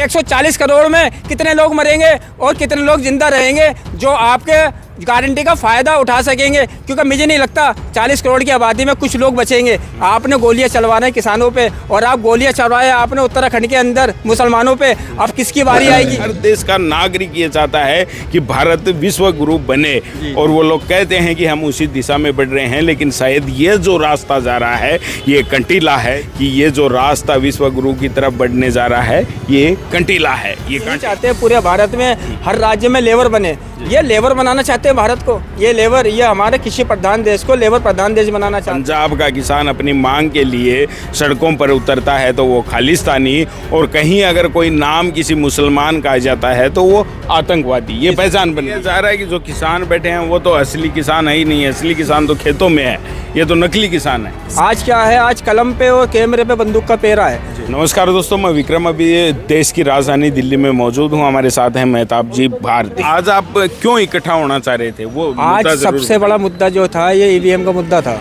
140 करोड़ में कितने लोग मरेंगे और कितने लोग जिंदा रहेंगे जो आपके गारंटी का फायदा उठा सकेंगे, क्योंकि मुझे नहीं लगता 40 करोड़ की आबादी में कुछ लोग बचेंगे। आपने गोलियां चलवाना है किसानों पे और आप गोलियां चलवाए आपने उत्तराखंड के अंदर मुसलमानों पे, अब किसकी बारी आएगी? हर देश का नागरिक ये चाहता है कि भारत विश्व गुरु बने और वो लोग कहते हैं कि हम उसी दिशा में बढ़ रहे हैं, लेकिन शायद ये जो रास्ता जा रहा है ये कंटीला है कि ये जो रास्ता विश्व गुरु की तरफ बढ़ने जा रहा है ये कंटीला है। ये चाहते हैं पूरे भारत में हर राज्य में लेबर बने, ये लेबर बनाना चाहते हैं भारत को, ये लेबर, ये हमारे कृषि प्रधान देश को लेबर प्रधान देश बनाना चाहते हैं। पंजाब का किसान अपनी मांग के लिए सड़कों पर उतरता है तो वो खालिस्तानी, और कहीं अगर कोई नाम किसी मुसलमान का आ जाता है तो वो आतंकवादी, ये पहचान बन जा रहा है कि जो किसान बैठे हैं वो तो असली किसान है ही नहीं, असली किसान तो खेतों में है, ये तो नकली किसान है। आज क्या है, आज कलम पे और कैमरे पे बंदूक का पेरा है। नमस्कार दोस्तों, मैं विक्रम अभी देश की राजधानी दिल्ली में मौजूद हूँ, हमारे साथ हैं मेहताब जी भारती। आज आप क्यों इकट्ठा होना चाह रहे थे? वो आज सबसे बड़ा मुद्दा जो था ये ईवीएम का मुद्दा था।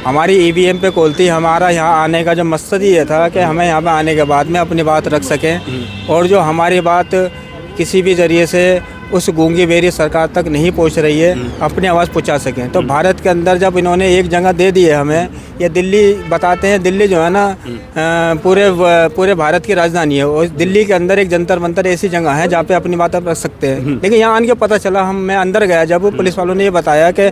हमारी ईवीएम पे खोलती, हमारा यहाँ आने का जो मकसद ये था कि हमें यहाँ पे आने के बाद में अपनी बात रख सकें और जो हमारी बात किसी भी जरिए से उस गूंगी बेरी सरकार तक नहीं पहुंच रही है अपनी आवाज़ पहुंचा सकें। तो भारत के अंदर जब इन्होंने एक जगह दे दी है हमें, ये दिल्ली बताते हैं, दिल्ली जो है ना पूरे भारत की राजधानी है और दिल्ली के अंदर एक जंतर मंतर ऐसी जगह है जहाँ पे अपनी बात रख सकते हैं। लेकिन यहाँ आने के पता चला, मैं अंदर गया जब पुलिस वालों ने ये बताया कि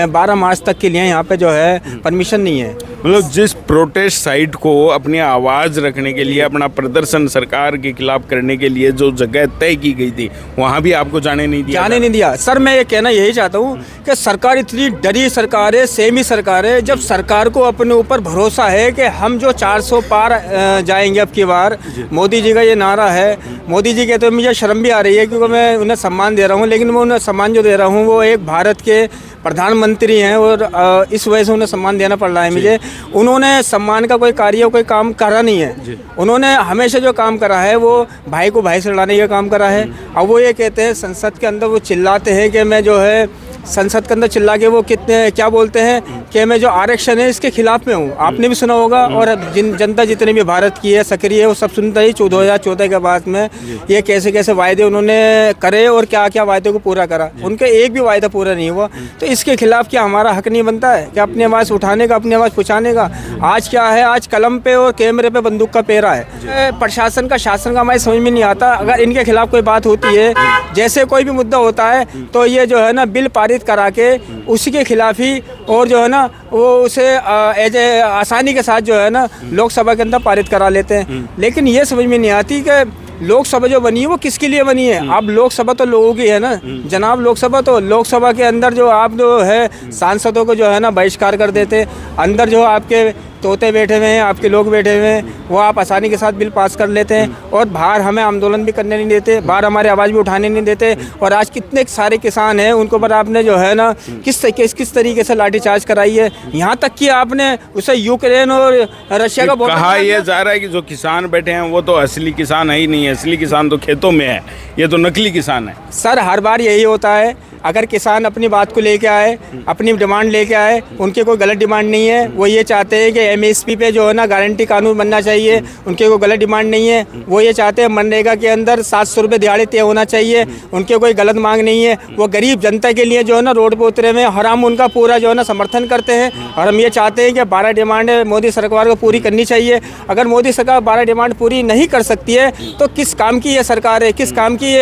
12 मार्च तक के लिए यहाँ पे जो है परमिशन नहीं है। मतलब जिस प्रोटेस्ट साइट को अपनी आवाज़ रखने के लिए, अपना प्रदर्शन सरकार के खिलाफ करने के लिए जो जगह तय की गई थी वहाँ भी आपको जाने नहीं दिया। सर मैं ये कहना यही चाहता हूँ कि सरकार इतनी डरी सरकार है, सेमी सरकार है। जब सरकार को अपने ऊपर भरोसा है कि हम जो 400 पार जाएंगे अब की बार, मोदी जी का ये नारा है, मोदी जी कहते हैं, मुझे शर्म भी आ रही है क्योंकि मैं उन्हें सम्मान दे रहा हूँ, लेकिन मैं उन्हें सम्मान जो दे रहा हूँ वो एक भारत के प्रधानमंत्री हैं और इस वजह से उन्हें सम्मान देना पड़ रहा है मुझे। उन्होंने सम्मान का कोई कार्य कोई काम करा नहीं है। उन्होंने हमेशा जो काम करा है वो भाई को भाई से लड़ाने का काम करा है। अब वो ये कहते हैं संसद के अंदर वो चिल्लाते हैं कि मैं जो है संसद के अंदर चिल्ला के वो कितने क्या बोलते हैं कि मैं जो आरक्षण है इसके खिलाफ में हूँ। आपने भी सुना होगा और जनता जितनी भी भारत की है सक्रिय है वो सब सुनता ही। 2014 के बाद में ये कैसे कैसे वायदे उन्होंने करे और क्या क्या वायदे को पूरा करा, उनके एक भी वायदा पूरा नहीं हुआ। तो इसके खिलाफ क्या हमारा हक नहीं बनता है कि अपनी आवाज़ उठाने का, अपनी आवाज़ पहुँचाने का? आज क्या है, आज कलम पे और कैमरे पे बंदूक का पेरा है। प्रशासन का, शासन का हमारी समझ में नहीं आता। अगर इनके खिलाफ कोई बात होती है, जैसे कोई भी मुद्दा होता है तो ये जो है ना बिल पारित करा के उसी के खिलाफ ही और जो है ना वो उसे आसानी के साथ जो है ना लोकसभा के अंदर पारित करा लेते हैं। लेकिन ये समझ में नहीं आती कि लोकसभा जो बनी है वो किसके लिए बनी है। अब लोकसभा तो लोगों की है ना जनाब, लोकसभा के अंदर जो आप जो है सांसदों को जो है ना बहिष्कार कर देते, अंदर जो आपके तोते बैठे हुए हैं, आपके लोग बैठे हुए हैं, वो आप आसानी के साथ बिल पास कर लेते हैं और बाहर हमें आंदोलन भी करने नहीं देते, बाहर हमारी आवाज़ भी उठाने नहीं देते। और आज कितने सारे किसान हैं उनको पर आपने जो है ना किस तरीके से लाठीचार्ज कराई है। यहाँ तक कि आपने उसे यूक्रेन और रशिया का कहा यह जा रहा है कि जो किसान बैठे हैं वो तो असली किसान है ही नहीं, असली किसान तो खेतों में है, ये तो नकली किसान है। सर हर बार यही होता है, अगर किसान अपनी बात को लेके आए, अपनी डिमांड लेके आए, उनके कोई गलत डिमांड नहीं है। वो ये चाहते हैं कि एमएसपी पे जो है ना गारंटी कानून बनना चाहिए, उनके कोई गलत डिमांड नहीं है। वो ये चाहते हैं मनरेगा के अंदर 700 रुपये दिहाड़ी तय होना चाहिए, उनके कोई गलत मांग नहीं है। वो गरीब जनता के लिए जो है ना रोड पर उतरे हुए और हम उनका पूरा जो है ना समर्थन करते हैं। और हम ये चाहते हैं कि 12 डिमांड मोदी सरकार को पूरी करनी चाहिए। अगर मोदी सरकार 12 डिमांड पूरी नहीं कर सकती है तो किस काम की ये सरकार है, किस काम की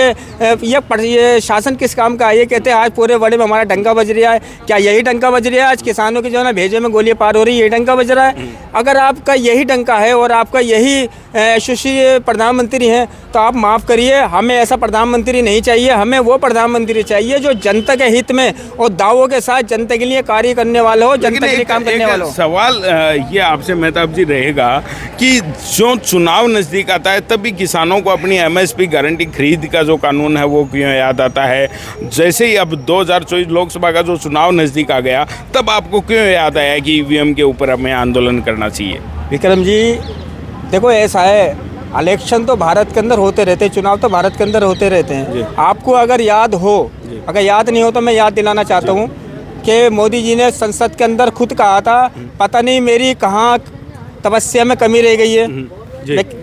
ये शासन किस काम का है? ये कहते आज पूरे बड़े में हमारा डंका बज रहा है, क्या यही डंका बज रहा है? आज किसानों की जो है ना भेजे में गोलियां पार हो रही है, यही डंका बज रहा है? अगर आपका यही डंका है और आपका यही यशस्वी प्रधानमंत्री हैं तो आप माफ़ करिए, हमें ऐसा प्रधानमंत्री नहीं चाहिए। हमें वो प्रधानमंत्री चाहिए जो जनता के हित में और दावों के साथ जनता के लिए कार्य करने वाला हो, जनता के लिए काम करने वाला हो। सवाल ये आपसे मेहताब जी रहेगा कि जो चुनाव नज़दीक आता है तभी किसानों को अपनी एमएसपी गारंटी खरीद का जो कानून है वो क्यों याद आता है? जैसे ही अब 2024 लोकसभा का जो चुनाव नज़दीक आ गया तब आपको क्यों याद आया कि ईवीएम के ऊपर हमें आंदोलन करना चाहिए? विक्रम जी देखो ऐसा है, इलेक्शन तो भारत के अंदर होते रहते हैं, चुनाव तो भारत के अंदर होते रहते हैं। आपको अगर याद हो, अगर याद नहीं हो तो मैं याद दिलाना चाहता हूँ कि मोदी जी ने संसद के अंदर खुद कहा था, पता नहीं मेरी कहाँ तपस्या में कमी रह गई है,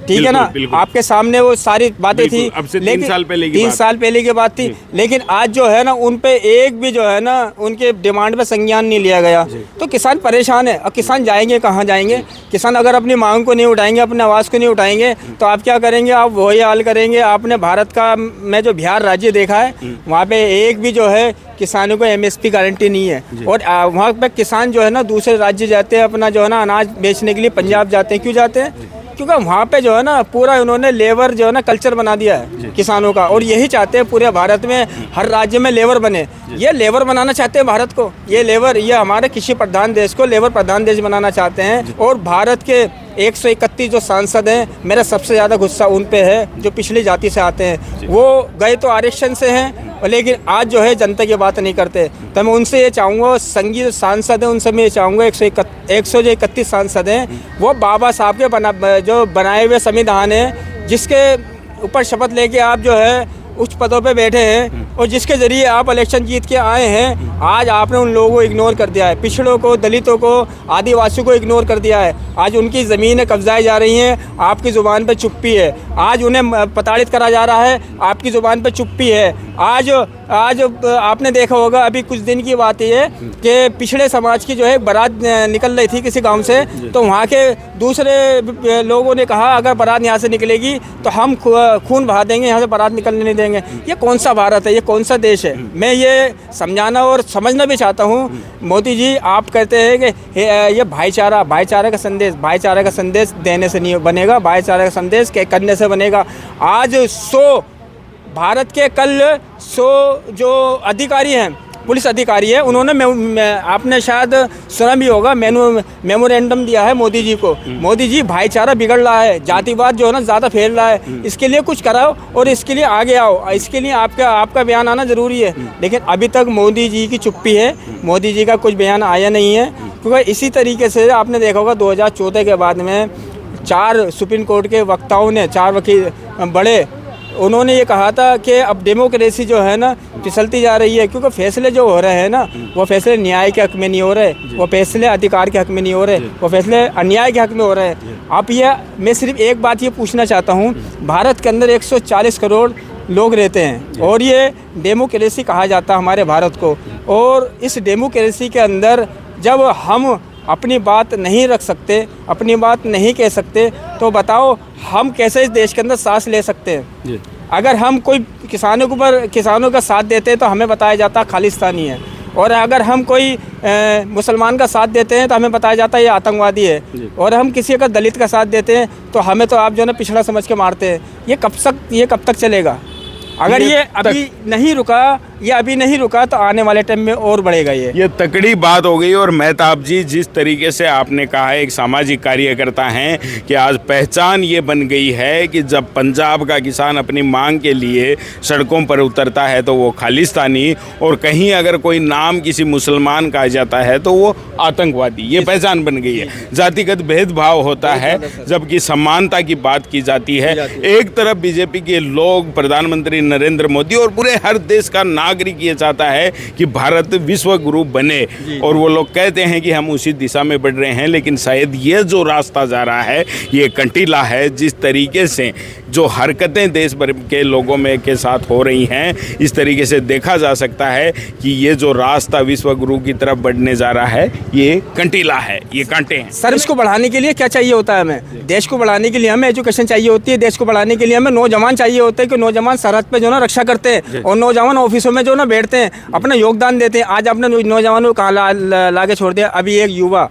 ठीक है ना, आपके सामने वो सारी बातें थी। अब से 3 साल पहले की 3 साल पहले की बात थी, लेकिन आज जो है ना उन पे एक भी जो है ना उनके डिमांड पे संज्ञान नहीं लिया गया। तो किसान परेशान है। अब किसान जाएंगे कहाँ जाएंगे? किसान अगर अपनी मांग को नहीं उठाएंगे, अपने आवाज़ को नहीं उठाएंगे, तो आप क्या करेंगे? आप वही हाल करेंगे। आपने भारत का में जो बिहार राज्य देखा है, वहाँ पे एक भी जो है किसानों को MSP गारंटी नहीं है। और वहाँ पे किसान जो है ना दूसरे राज्य जाते हैं अपना जो है ना अनाज बेचने के लिए, पंजाब जाते हैं। क्यों जाते हैं? क्योंकि वहाँ पे जो है ना पूरा उन्होंने लेबर जो है ना कल्चर बना दिया है किसानों का, और यही चाहते हैं पूरे भारत में हर राज्य में लेबर बने। ये लेबर बनाना चाहते हैं भारत को, ये हमारे कृषि प्रधान देश को लेबर प्रधान देश बनाना चाहते हैं। और भारत के 131 जो सांसद हैं, मेरा सबसे ज़्यादा गुस्सा उन पे है जो पिछली जाति से आते हैं। वो गए तो आरक्षण से हैं, लेकिन आज जो है जनता की बात नहीं करते। तो मैं उनसे ये चाहूँगा, संघीय जो सांसद हैं उनसे मैं ये चाहूँगा, 131 सांसद हैं, वो बाबा साहब के जो बनाए हुए संविधान है, जिसके ऊपर शपथ लेके आप जो है उच्च पदों पे बैठे हैं और जिसके ज़रिए आप इलेक्शन जीत के आए हैं, आज आपने उन लोगों को इग्नोर कर दिया है। पिछड़ों को, दलितों को, आदिवासियों को इग्नोर कर दिया है। आज उनकी ज़मीनें कब्जाई जा रही हैं, आपकी ज़ुबान पे चुप्पी है। आज उन्हें प्रताड़ित करा जा रहा है, आपकी ज़ुबान पे चुप्पी है। आज आपने देखा होगा, अभी कुछ दिन की बात है कि पिछड़े समाज की जो है बारात निकल रही थी किसी गांव से, तो वहाँ के दूसरे लोगों ने कहा अगर बारात यहाँ से निकलेगी तो हम खून बहा देंगे, यहाँ से बारात निकलने नहीं देंगे। ये कौन सा भारत है? ये कौन सा देश है? मैं ये समझाना और समझना भी चाहता हूँ। मोदी जी, आप कहते हैं कि ये भाईचारा का संदेश देने से नहीं बनेगा, भाईचारा का संदेश करने से बनेगा। आज 100 भारत के कल 100 जो अधिकारी हैं, पुलिस अधिकारी है, उन्होंने आपने शायद सुना भी होगा, मेमोरेंडम दिया है मोदी जी को। मोदी जी, भाईचारा बिगड़ रहा है, जातिवाद जो है ना ज़्यादा फैल रहा है, इसके लिए कुछ कराओ और इसके लिए आगे आओ। इसके लिए आपका बयान आना ज़रूरी है। लेकिन अभी तक मोदी जी की चुप्पी है, मोदी जी का कुछ बयान आया नहीं है। क्योंकि इसी तरीके से आपने देखा होगा 2014 के बाद में 4 सुप्रीम कोर्ट के वक्ताओं ने, 4 वकील बड़े, उन्होंने ये कहा था कि अब डेमोक्रेसी जो है ना फिसलती जा रही है। क्योंकि फैसले जो हो रहे हैं ना, वो फैसले न्याय के हक में नहीं हो रहे, वो फैसले अधिकार के हक में नहीं हो रहे, वो फैसले अन्याय के हक में हो रहे हैं। आप मैं सिर्फ एक बात ये पूछना चाहता हूँ, भारत के अंदर 140 करोड़ लोग रहते हैं और ये डेमोक्रेसी कहा जाता है हमारे भारत को। और इस डेमोक्रेसी के अंदर जब हम अपनी बात नहीं रख सकते, अपनी बात नहीं कह सकते, तो बताओ हम कैसे इस देश के अंदर सांस ले सकते हैं? अगर हम कोई किसानों का साथ देते हैं तो हमें बताया जाता है खालिस्तानी है, और अगर हम कोई मुसलमान का साथ देते हैं तो हमें बताया जाता है ये आतंकवादी है, और हम किसी अगर दलित का साथ देते हैं तो हमें तो आप जो है ना पिछड़ा समझ के मारते हैं। ये कब तक चलेगा? अगर ये अभी नहीं रुका तो आने वाले टाइम में और बढ़ेगा। ये तकड़ी बात हो गई। और मेहताब जी, जिस तरीके से आपने कहा है, एक सामाजिक कार्यकर्ता हैं, कि आज पहचान ये बन गई है कि जब पंजाब का किसान अपनी मांग के लिए सड़कों पर उतरता है तो वो खालिस्तानी, और कहीं अगर कोई नाम किसी मुसलमान का आ जाता है तो वो आतंकवादी। ये पहचान बन गई है। जातिगत भेदभाव होता है, जबकि समानता की बात की जाती है। एक तरफ बीजेपी के लोग, प्रधानमंत्री नरेंद्र मोदी और पूरे हर देश का नागरिक ये चाहता है कि भारत विश्व गुरु बने, और वो लोग कहते हैं कि हम उसी दिशा में बढ़ रहे हैं। लेकिन शायद ये जो रास्ता जा रहा है ये कंटीला है। जिस तरीके से जो हरकतें देश भर के लोगों में के साथ हो रही हैं, इस तरीके से देखा जा सकता है कि ये जो रास्ता विश्व गुरु की तरफ बढ़ने जा रहा है ये कंटीला है, ये कांटे हैं। सर, इसको बढ़ाने के लिए क्या चाहिए होता है? हमें देश को बढ़ाने के लिए हमें एजुकेशन चाहिए होती है। देश को बढ़ाने के लिए हमें नौजवान चाहिए होते हैं कि नौजवान सरहद पे जो ना रक्षा करते हैं, और नौजवान ऑफिसों में जो ना बैठते हैं, अपना योगदान देते हैं। आज आपने नौजवानों को कहाँ लाके छोड़ दिया। अभी एक युवा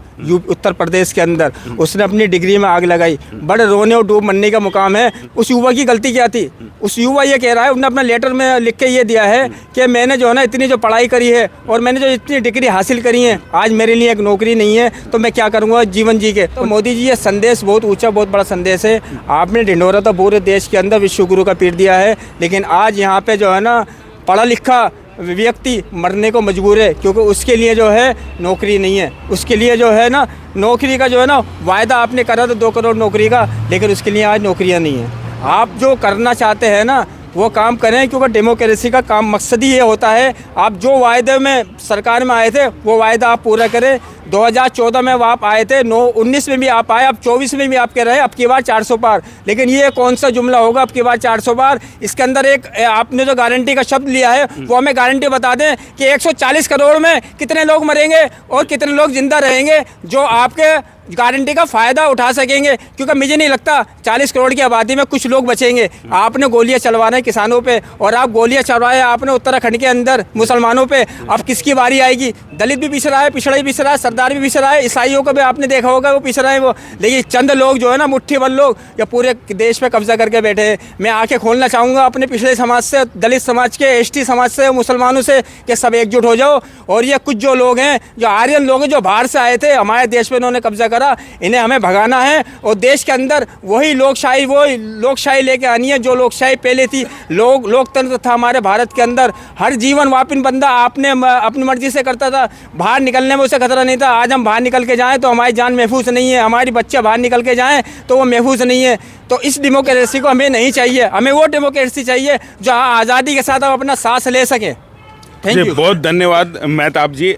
उत्तर प्रदेश के अंदर, उसने अपनी डिग्री में आग लगाई, बड़े रोने और डूब मरने का मुकाम है। उस युवा की गलती क्या थी? उस युवा ये कह रहा है, उन्होंने अपना लेटर में लिख के ये दिया है कि मैंने जो है ना इतनी जो पढ़ाई करी है और मैंने जो इतनी डिग्री हासिल करी है, आज मेरे लिए एक नौकरी नहीं है, तो मैं क्या करूँगा जीवन जी के। तो मोदी जी, ये संदेश बहुत ऊँचा, बहुत बड़ा संदेश है। आपने ढिंढोरा तो पूरे देश के अंदर विश्व गुरु का पीट दिया है, लेकिन आज यहाँ पे जो है ना पढ़ा लिखा व्यक्ति मरने को मजबूर है, क्योंकि उसके लिए जो है नौकरी नहीं है। उसके लिए जो है ना नौकरी का जो है ना वायदा आपने करा था 2 करोड़ नौकरी का, लेकिन उसके लिए आज नौकरियां नहीं है। आप जो करना चाहते हैं ना वो काम करें, क्योंकि डेमोक्रेसी का काम मकसद ही ये होता है, आप जो वायदे में सरकार में आए थे वो वायदा आप पूरा करें। 2014 में आप आए थे, 19 में भी आप आए, अब 24 में भी आप कह रहे हैं अब की बार 400 पार। लेकिन ये कौन सा जुमला होगा अब की बार 400 पार? इसके अंदर एक आपने जो गारंटी का शब्द लिया है वो हमें गारंटी बता दें कि 140 करोड़ में कितने लोग मरेंगे और कितने लोग जिंदा रहेंगे जो आपके गारंटी का फ़ायदा उठा सकेंगे। क्योंकि मुझे नहीं लगता 40 करोड़ की आबादी में कुछ लोग बचेंगे। आपने गोलियां चलवाना है किसानों पे और आप गोलियां चलवाए आपने उत्तराखंड के अंदर मुसलमानों पे। अब किसकी बारी आएगी? दलित भी पिछ रहा है, पिछड़ा भी पिछ रहा है, सरदार भी पिछ रहा है, ईसाइयों को भी आपने देखा होगा वो पिछ रहे हैं वो। लेकिन चंद लोग जो है ना, मुट्ठी भर लोग या पूरे देश पे कब्जा करके बैठे हैं। मैं आंखें खोलना चाहूँगा अपने पिछड़े समाज से, दलित समाज के, ST समाज से, मुसलमानों से कि सब एकजुट हो जाओ। और ये कुछ जो लोग हैं, जो आर्यन लोग हैं, जो बाहर से आए थे हमारे देश पे, इन्होंने कब्जा करा, इन्हें हमें भगाना है और देश के अंदर वही लोकशाही लेके आनी है जो लोकशाही पहले थी। लोकतंत्र था हमारे भारत के अंदर। हर जीवन वापिन बंदा आपने अपनी मर्जी से करता था, बाहर निकलने में उसे खतरा नहीं था। आज हम बाहर निकल के जाएं तो हमारी जान महफूज नहीं है, हमारी बच्चे बाहर निकल के जाएं तो वो महफूज नहीं है। तो इस डेमोक्रेसी को हमें नहीं चाहिए, हमें वो डेमोक्रेसी चाहिए जो आज़ादी के साथ हम अपना सांस ले सकें। Thank ji, you. बहुत धन्यवाद मेहताब जी।